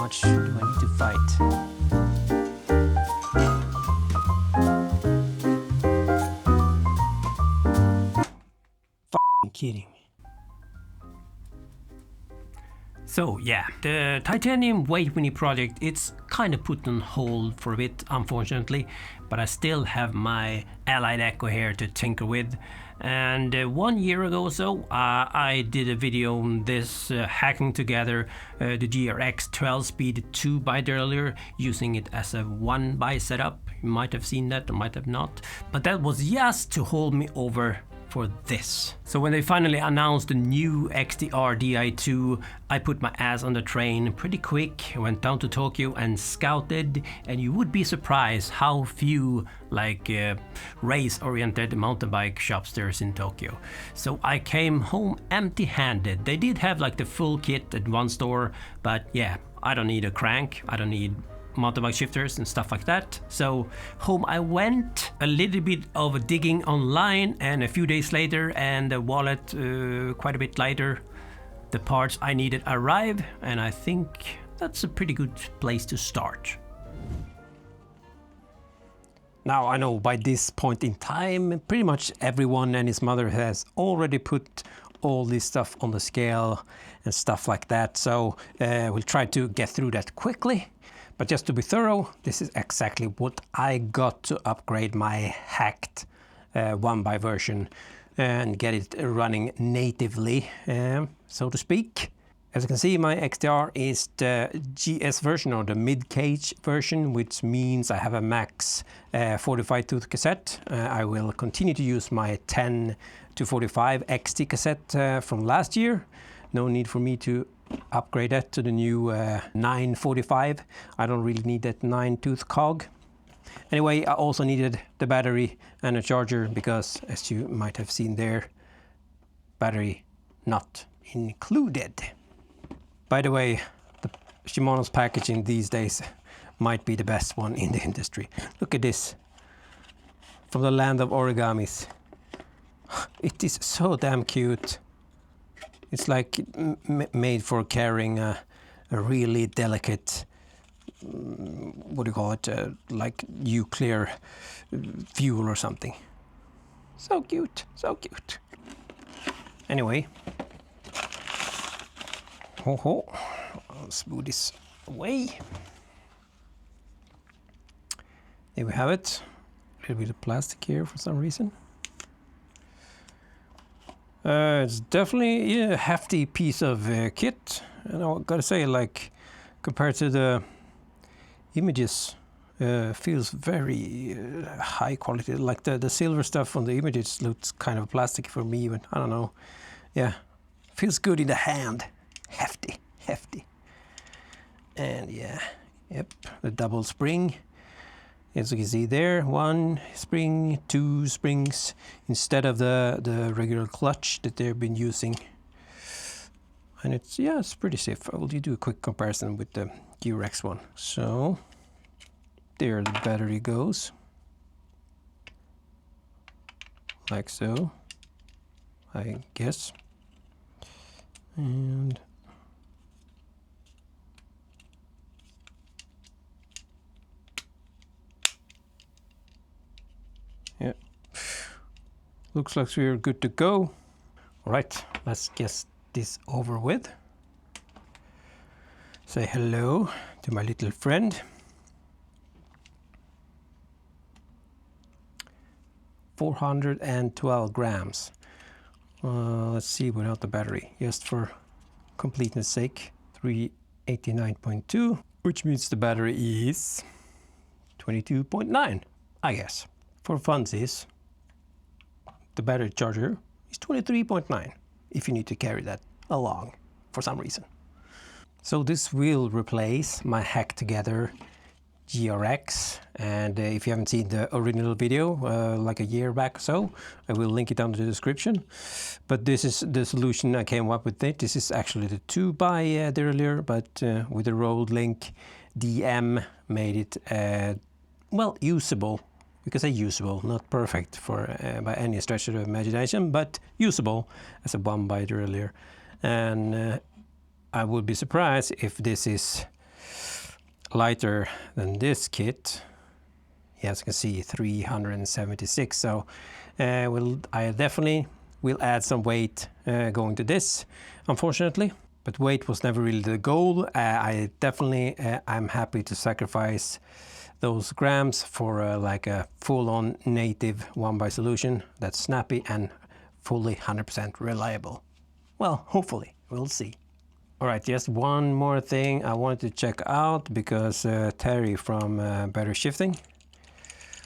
much do I need to fight? F***ing kidding. So yeah, the titanium weight winning project, it's kind of put on hold for a bit, unfortunately, but I still have my Allied Echo here to tinker with. And 1 year ago or so, I did a video on this, hacking together the GRX 12-speed 2-byte earlier, using it as a 1-byte setup. You might have seen that or might have not, but that was just to hold me over for this. So when they finally announced the new XTR Di2, I put my ass on the train pretty quick, went down to Tokyo and scouted, and you would be surprised how few like race-oriented mountain bike shops there is in Tokyo. So I came home empty-handed. They did have like the full kit at one store, but yeah, I don't need a crank, I don't need mountain bike shifters and stuff like that. So home I went, a little bit of digging online, and a few days later, and the wallet quite a bit lighter, the parts I needed arrived, and I think that's a pretty good place to start. Now I know by this point in time pretty much everyone and his mother has already put all this stuff on the scale and stuff like that, so we'll try to get through that quickly. But just to be thorough, this is exactly what I got to upgrade my hacked 1-byte version and get it running natively, so to speak. As you can see, my XTR is the GS version, or the mid-cage version, which means I have a max 45 tooth cassette. I will continue to use my 10 to 45 XT cassette from last year. No need for me to upgrade that to the new 945. I don't really need that 9-tooth cog. Anyway, I also needed the battery and a charger because, as you might have seen there, battery not included. By the way, the Shimano's packaging these days might be the best one in the industry. Look at this, from the land of origamis. It is so damn cute. It's like made for carrying a really delicate, what do you call it, like nuclear fuel or something. So cute, so cute. Anyway, I'll smooth this away. There we have it. A little bit of plastic here for some reason. It's definitely a hefty piece of kit, and I gotta say, like, compared to the images, feels very high quality. Like the silver stuff on the images looks kind of plastic for me even. I don't know. Yeah, feels good in the hand. Hefty, hefty. And yeah, yep, the double spring. As you can see there, 1 spring, 2 springs, instead of the regular clutch that they've been using. And it's, yeah, it's pretty safe. I will do a quick comparison with the GRX one. So, there the battery goes. Like so, I guess. And yeah, looks like we're good to go. All right, let's get this over with. Say hello to my little friend. 412 grams. Let's see without the battery, just for completeness sake. 389.2, which means the battery is 22.9, I guess. For funsies, the battery charger is 23.9, if you need to carry that along for some reason. So this will replace my hack together GRX, and if you haven't seen the original video like a year back or so, I will link it down in the description. But this is the solution I came up with. This is actually the 2x earlier, but with the road link, DM made it well, usable. Because I usable, not perfect for by any stretch of the imagination, but usable as a 1x earlier. And I would be surprised if this is lighter than this kit. Yeah, as you can see, 376. So I definitely will add some weight going to this, unfortunately. But weight was never really the goal. I definitely I'm happy to sacrifice those grams for like a full-on native 1x solution that's snappy and fully 100% reliable. Well, hopefully, we'll see. All right, just one more thing I wanted to check out because Terry from Better Shifting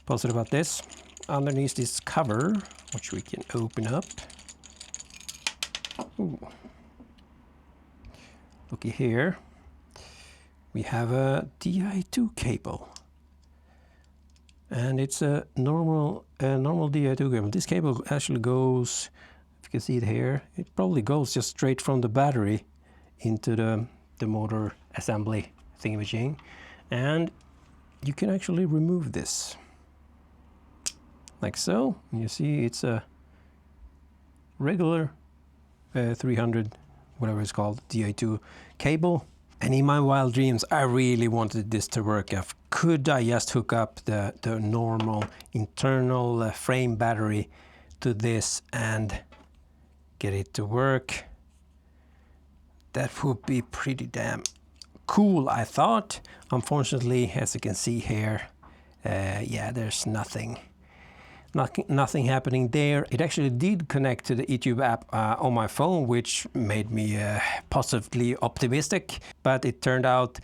posted about this. Underneath this cover, which we can open up. Ooh. Looky here. We have a Di2 cable. And it's a normal Di2 cable. This cable actually goes, if you can see it here, it probably goes just straight from the battery into the motor assembly thingamajig. And you can actually remove this. Like so. And you see it's a regular 300, whatever it's called, Di2 cable. And in my wild dreams, I really wanted this to work. Could I just hook up the normal internal frame battery to this and get it to work? That would be pretty damn cool, I thought. Unfortunately, as you can see here, yeah, there's nothing happening there. It actually did connect to the eTube app on my phone, which made me positively optimistic, but it turned out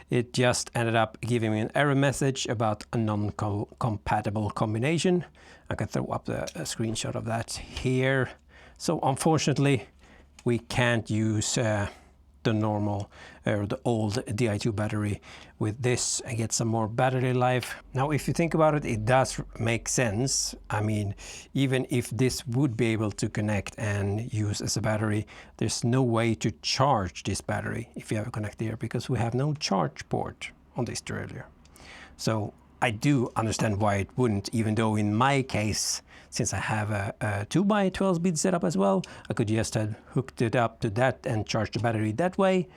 it just ended up giving me an error message about a non-compatible combination. I can throw up a screenshot of that here. So unfortunately, we can't use the normal or the old Di2 battery with this and get some more battery life. Now, if you think about it, it does make sense. I mean, even if this would be able to connect and use as a battery, there's no way to charge this battery if you have a connector here because we have no charge port on this derailleur. So I do understand why it wouldn't, even though in my case, since I have a 2x12 speed setup as well, I could just have hooked it up to that and charged the battery that way.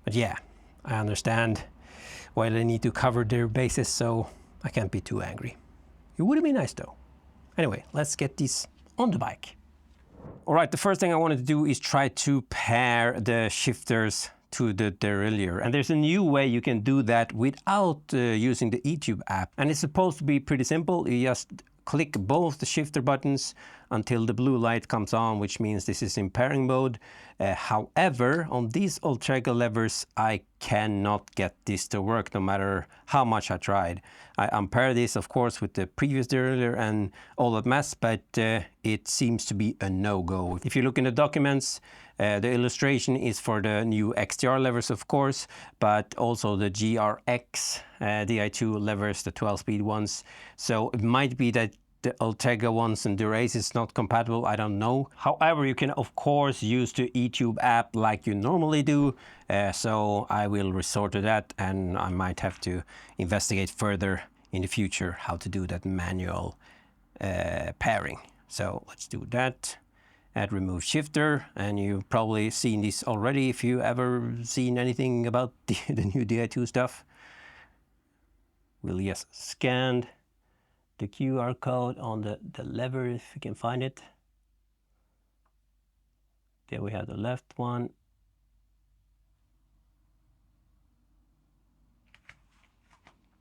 But yeah, I understand why they need to cover their bases, so I can't be too angry. It would be nice though. Anyway, let's get this on the bike. All right, the first thing I wanted to do is try to pair the shifters to the derailleur. And there's a new way you can do that without using the eTube app. And it's supposed to be pretty simple. You just click both the shifter buttons until the blue light comes on, which means this is in pairing mode. However, on these Ultraga levers, I cannot get this to work no matter how much I tried. I unpair this, of course, with the previous derailleur and all that mess, but it seems to be a no-go. If you look in the documents, the illustration is for the new XTR levers, of course, but also the GRX Di2 levers, the 12-speed ones. So it might be that the Ultraga ones and Durace is not compatible, I don't know. However, you can of course use the eTube app like you normally do. So I will resort to that, and I might have to investigate further in the future how to do that manual pairing. So let's do that. Add remove shifter, and you've probably seen this already if you ever seen anything about the new Di2 stuff. We'll just scan the QR code on the lever if you can find it. There we have the left one.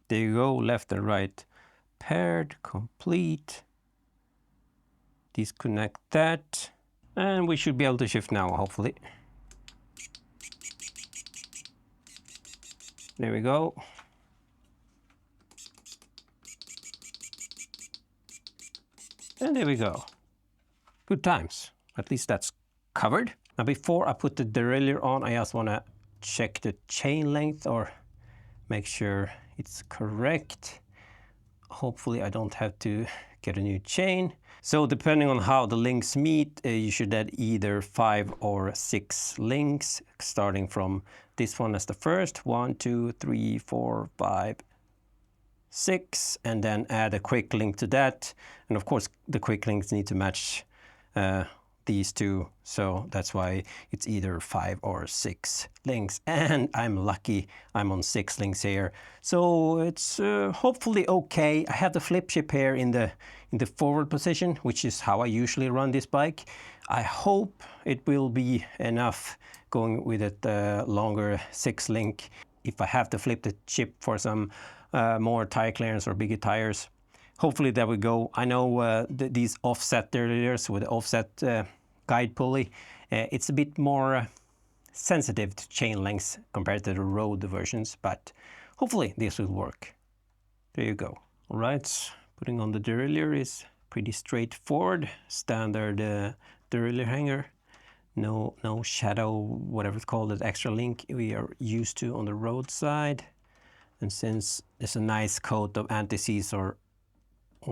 There you go, left and right paired, complete. Disconnect that. And we should be able to shift now, hopefully. There we go. And there we go. Good times. At least that's covered. Now, before I put the derailleur on, I just want to check the chain length or make sure it's correct. Hopefully I don't have to get a new chain. So depending on how the links meet, you should add either 5 or 6 links, starting from this one as the first. 1, 2, 3, 4, 5, 6, and then add a quick link to that. And of course, the quick links need to match these two, so that's why it's either 5 or 6 links, and I'm lucky I'm on 6 links here, so it's hopefully okay. I have the flip chip here in the forward position, which is how I usually run this bike. I hope it will be enough going with a longer 6 link if I have to flip the chip for some more tire clearance or bigger tires. Hopefully that will go. I know these offset derailleurs with the offset guide pulley, it's a bit more sensitive to chain lengths compared to the road versions, but hopefully this will work. There you go. All right, putting on the derailleur is pretty straightforward. Standard derailleur hanger. No shadow, whatever it's called, that extra link we are used to on the roadside. And since there's a nice coat of anti-seize or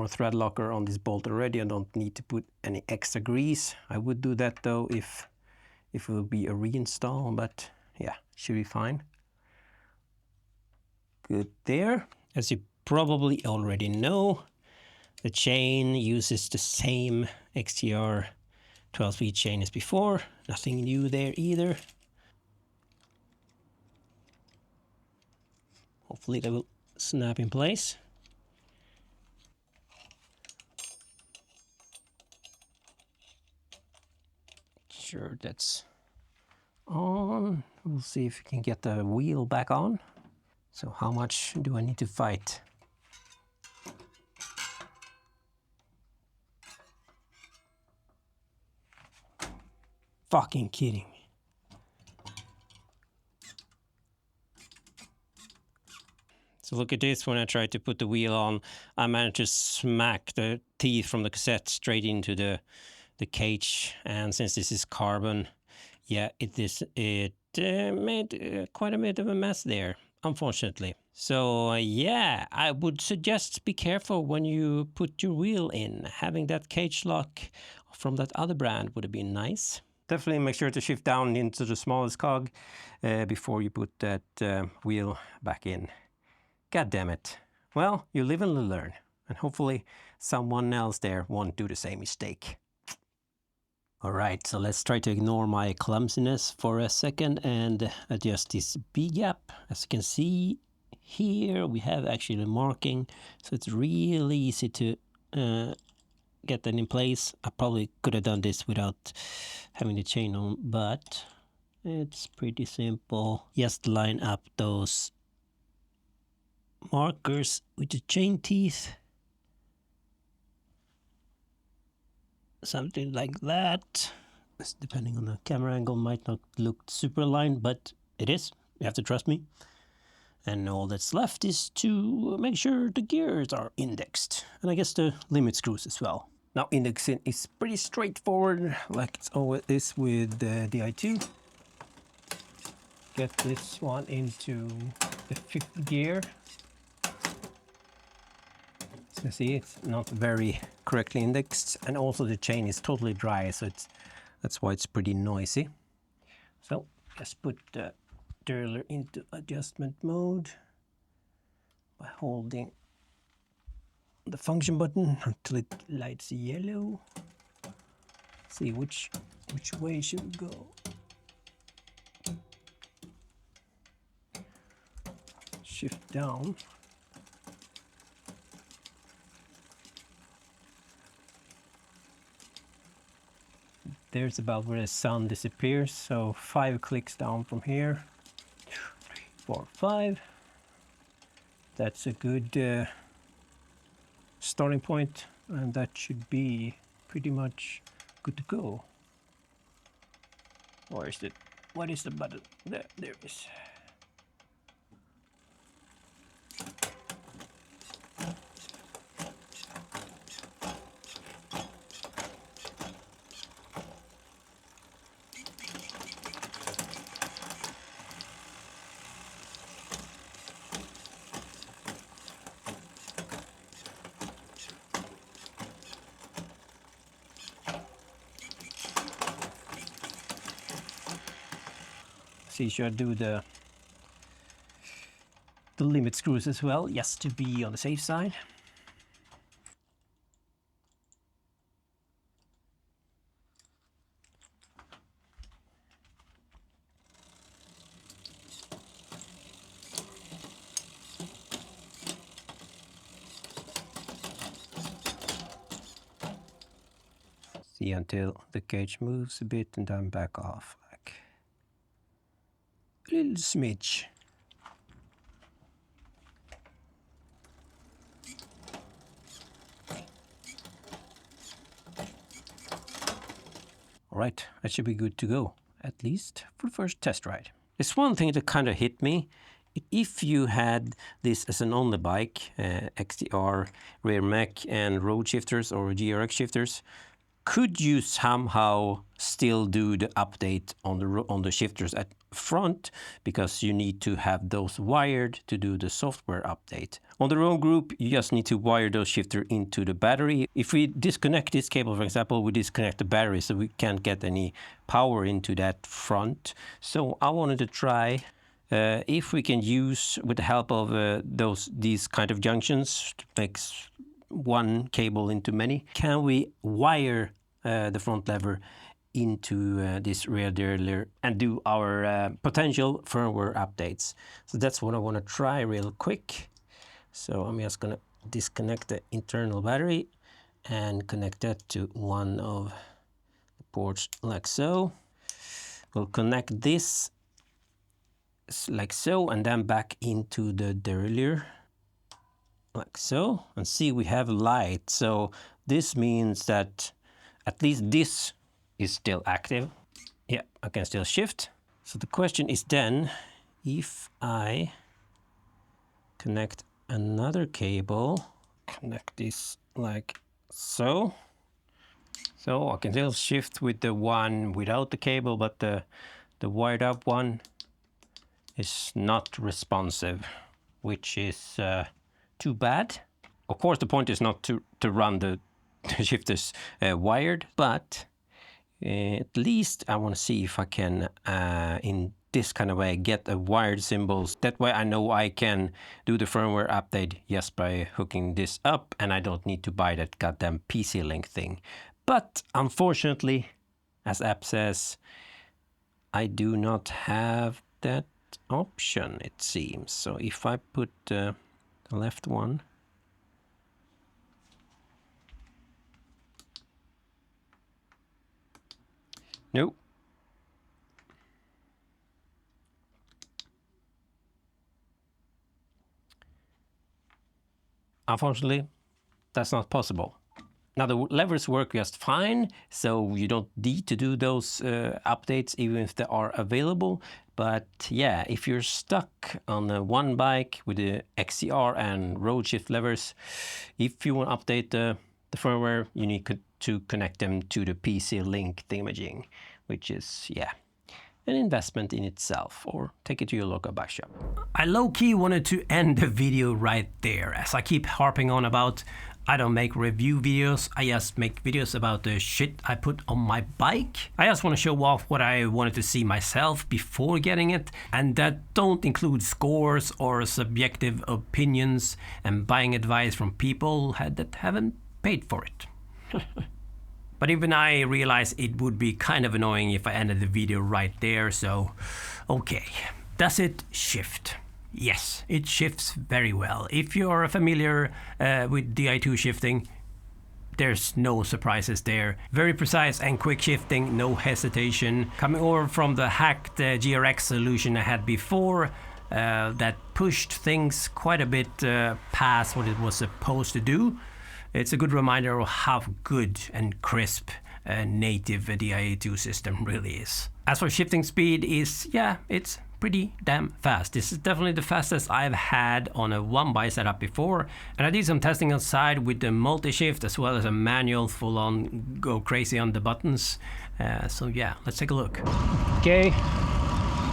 thread locker on this bolt already, I don't need to put any extra grease. I would do that though if it will be a reinstall, but yeah, should be fine. Good there. As you probably already know, the chain uses the same XTR 12-speed chain as before. Nothing new there either. Hopefully they will snap in place. Sure, that's on. We'll see if we can get the wheel back on. So how much do I need to fight? Fucking kidding. So look at this, when I tried to put the wheel on, I managed to smack the teeth from the cassette straight into the cage, and since this is carbon, yeah, it made quite a bit of a mess there, unfortunately. So yeah, I would suggest be careful when you put your wheel in. Having that cage lock from that other brand would have been nice. Definitely make sure to shift down into the smallest cog before you put that wheel back in. God damn it. Well, you live and learn, and hopefully someone else there won't do the same mistake. Alright, so let's try to ignore my clumsiness for a second and adjust this B-gap. As you can see here, we have actually a marking, so it's really easy to get that in place. I probably could have done this without having the chain on, but it's pretty simple. Just line up those markers with the chain teeth. Something like that. Depending on the camera angle, might not look super aligned, but it is. You have to trust me. And all that's left is to make sure the gears are indexed, and I guess the limit screws as well. Now indexing is pretty straightforward, like it's always is with the Di2. Get this one into the 5th gear. As you can see, it's not very correctly indexed, and also the chain is totally dry, so that's why it's pretty noisy. So just put the derailleur into adjustment mode by holding the function button until it lights yellow. See which way should we go. Shift down. There's about where the sun disappears, so 5 clicks down from here. 2, 3, 4, 5. That's a good starting point, and that should be pretty much good to go. Or is it? What is the button? There it is. See, should I do the limit screws as well, just to be on the safe side? See, until the cage moves a bit and then back off, like a little smidge. All right, that should be good to go, at least for the first test ride. There's one thing that kind of hit me. If you had this as an only bike, XTR rear mech and road shifters or GRX shifters, could you somehow still do the update on the shifters at front, because you need to have those wired to do the software update? On the road group, you just need to wire those shifter into the battery. If we disconnect this cable, for example, we disconnect the battery, so we can't get any power into that front. So I wanted to try if we can use, with the help of these kind of junctions, to make one cable into many, can we wire the front lever into this rear derailleur and do our potential firmware updates? So that's what I want to try real quick. So I'm just going to disconnect the internal battery and connect that to one of the ports like so. We'll connect this like so, and then back into the derailleur like so, and see, we have light. So this means that at least this is still active. Yeah, I can still shift. So the question is then, if I connect another cable, connect this like so. So I can still shift with the one without the cable, but the wired up one is not responsive, which is too bad. Of course, the point is not to run the shifters wired, but at least I want to see if I can, in this kind of way, get a wired symbols. That way I know I can do the firmware update just by hooking this up, and I don't need to buy that goddamn PC Link thing. But unfortunately, as app says, I do not have that option, it seems. So if I put the left one, nope. Unfortunately, that's not possible. Now the levers work just fine, so you don't need to do those updates even if they are available. But yeah, if you're stuck on one bike with the XTR and road shift levers, if you want to update the firmware, you need to connect them to the PC Link thingamajig, which is, yeah, an investment in itself, or take it to your local bike shop. I low-key wanted to end the video right there, as I keep harping on about I don't make review videos, I just make videos about the shit I put on my bike. I just want to show off what I wanted to see myself before getting it, and that don't include scores or subjective opinions and buying advice from people that haven't paid for it. But even I realize it would be kind of annoying if I ended the video right there, so okay. Does it shift? Yes, it shifts very well. If you're familiar with Di2 shifting, there's no surprises there. Very precise and quick shifting, no hesitation. Coming over from the hacked GRX solution I had before, that pushed things quite a bit past what it was supposed to do. It's a good reminder of how good and crisp a native Di2 system really is. As for shifting speed is, yeah, it's pretty damn fast. This is definitely the fastest I've had on a one bike setup before, and I did some testing outside with the multi-shift as well as a manual full-on go crazy on the buttons. So yeah, let's take a look. Okay,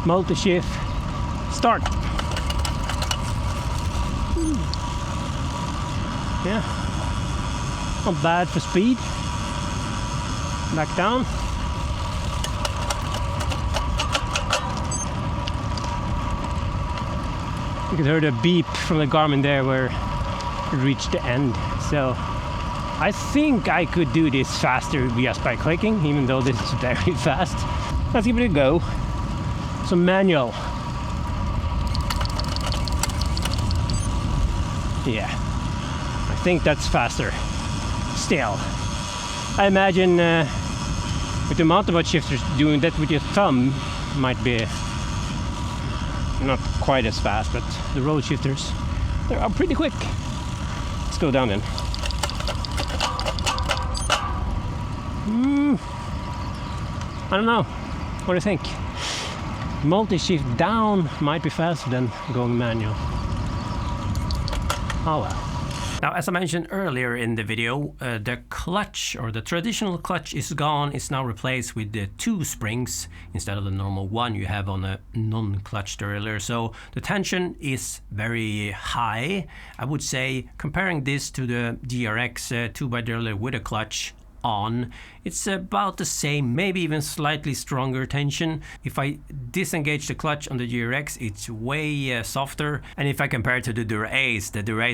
multi-shift, start. Yeah, not bad for speed. Back down. You could hear the beep from the Garmin there where it reached the end. So I think I could do this faster just by clicking, even though this is very fast. Let's give it a go. So manual. Yeah, I think that's faster. Still, I imagine With the mountain bike shifters, doing that with your thumb might be not quite as fast, but the road shifters, they are pretty quick. Let's go down then. I don't know. What do you think? Multi-shift down might be faster than going manual. Oh well. Now, as I mentioned earlier in the video, the clutch, or the traditional clutch, is gone. It's now replaced with the 2 springs instead of the normal one you have on a non-clutch derailleur. So the tension is very high. I would say, comparing this to the GRX 2x derailleur with a clutch on, it's about the same, maybe even slightly stronger tension. If I disengage the clutch on the GRX, it's way softer, and if I compare it to the Dura-Ace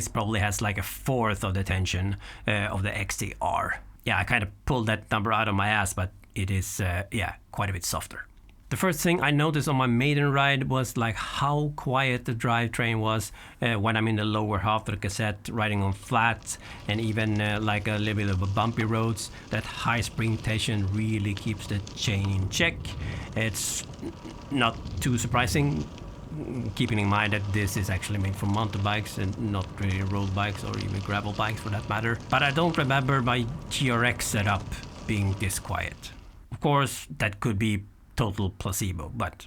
probably has like a fourth of the tension of the XTR. Yeah, I kind of pulled that number out of my ass, but it is yeah, quite a bit softer. The first thing I noticed on my maiden ride was like how quiet the drivetrain was when I'm in the lower half of the cassette, riding on flat and even like a little bit of a bumpy roads. That high spring tension really keeps the chain in check. It's not too surprising, keeping in mind that this is actually made for mountain bikes and not really road bikes or even gravel bikes for that matter. But I don't remember my GRX setup being this quiet. Of course, that could be total placebo, but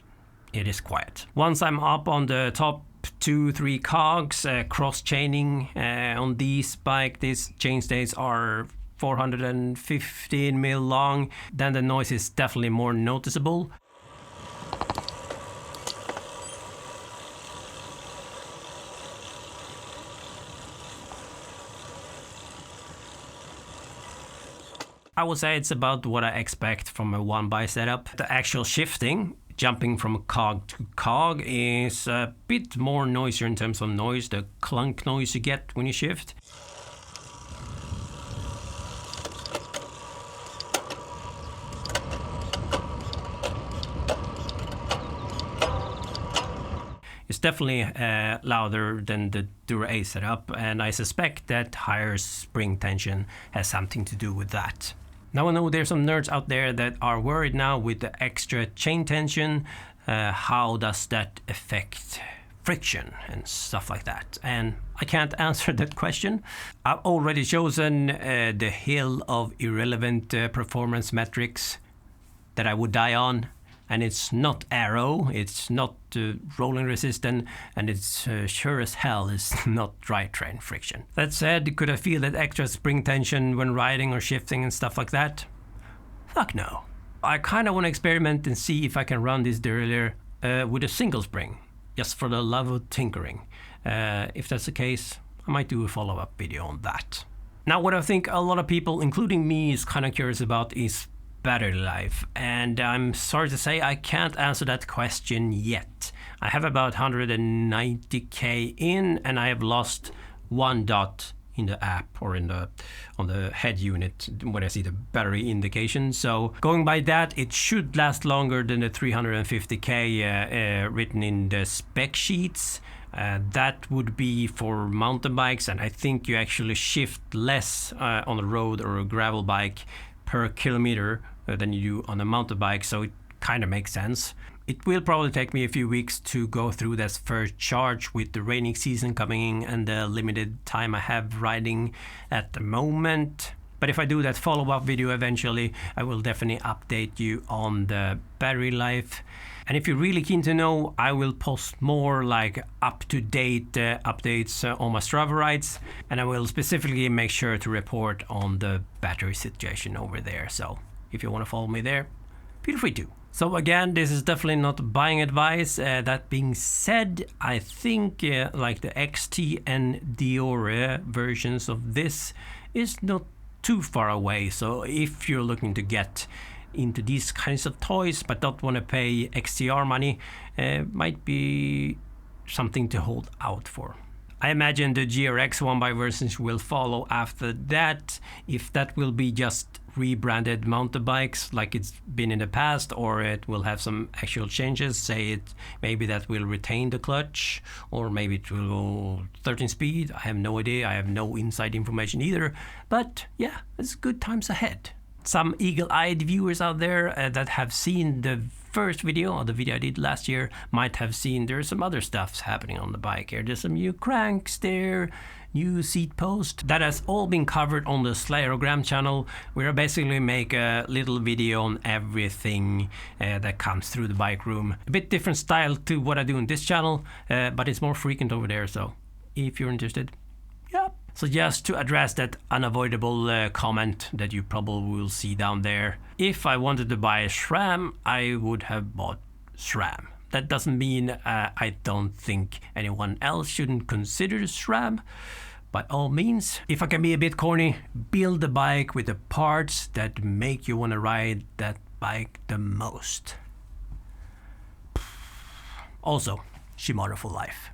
it is quiet. Once I'm up on the top 2-3 cogs, cross-chaining on these bike, these chain stays are 415 mil long, then the noise is definitely more noticeable. I would say it's about what I expect from a 1x setup. The actual shifting, jumping from cog to cog, is a bit more noisier in terms of noise, the clunk noise you get when you shift. It's definitely louder than the Dura-Ace setup, and I suspect that higher spring tension has something to do with that. Now I know there's some nerds out there that are worried now with the extra chain tension. How does that affect friction and stuff like that? And I can't answer that question. I've already chosen the hill of irrelevant performance metrics that I would die on. And it's not aero, it's not rolling resistant, and it's sure as hell is not drivetrain friction. That said, could I feel that extra spring tension when riding or shifting and stuff like that? Fuck no. I kind of want to experiment and see if I can run this derailleur with a single spring, just for the love of tinkering. If that's the case, I might do a follow-up video on that. Now, what I think a lot of people, including me, is kind of curious about is battery life, and I'm sorry to say I can't answer that question yet. I have about 190k in, and I have lost 1 dot in the app or on the head unit when I see the battery indication. So going by that, it should last longer than the 350k written in the spec sheets. That would be for mountain bikes, and I think you actually shift less on a road or a gravel bike per kilometer than you do on a mountain bike, so it kind of makes sense. It will probably take me a few weeks to go through this first charge with the rainy season coming in and the limited time I have riding at the moment. But if I do that follow-up video eventually, I will definitely update you on the battery life. And if you're really keen to know, I will post more like up-to-date updates on my Strava rides, and I will specifically make sure to report on the battery situation over there. So if you want to follow me there, feel free to. So again, this is definitely not buying advice. That being said, I think like the XT and Di2 versions of this is not too far away. So if you're looking to get into these kinds of toys but don't want to pay XTR money, might be something to hold out for. I imagine the GRX 1x versions will follow after that, if that will be just rebranded mountain bikes like it's been in the past, or it will have some actual changes. Say it, maybe that will retain the clutch, or maybe it will go 13 speed. I have no idea. I have no inside information either. But yeah, it's good times ahead. Some eagle-eyed viewers out there that have seen the first video, or the video I did last year, might have seen there's some other stuff happening on the bike here. There's some new cranks there, new seat post. That has all been covered on the Slayerogram channel, where I basically make a little video on everything that comes through the bike room. A bit different style to what I do on this channel, but it's more frequent over there, so if you're interested, yeah. So just to address that unavoidable comment that you probably will see down there, if I wanted to buy a SRAM, I would have bought SRAM. That doesn't mean I don't think anyone else shouldn't consider SRAM. By all means, if I can be a bit corny, build the bike with the parts that make you want to ride that bike the most. Also, Shimano for life.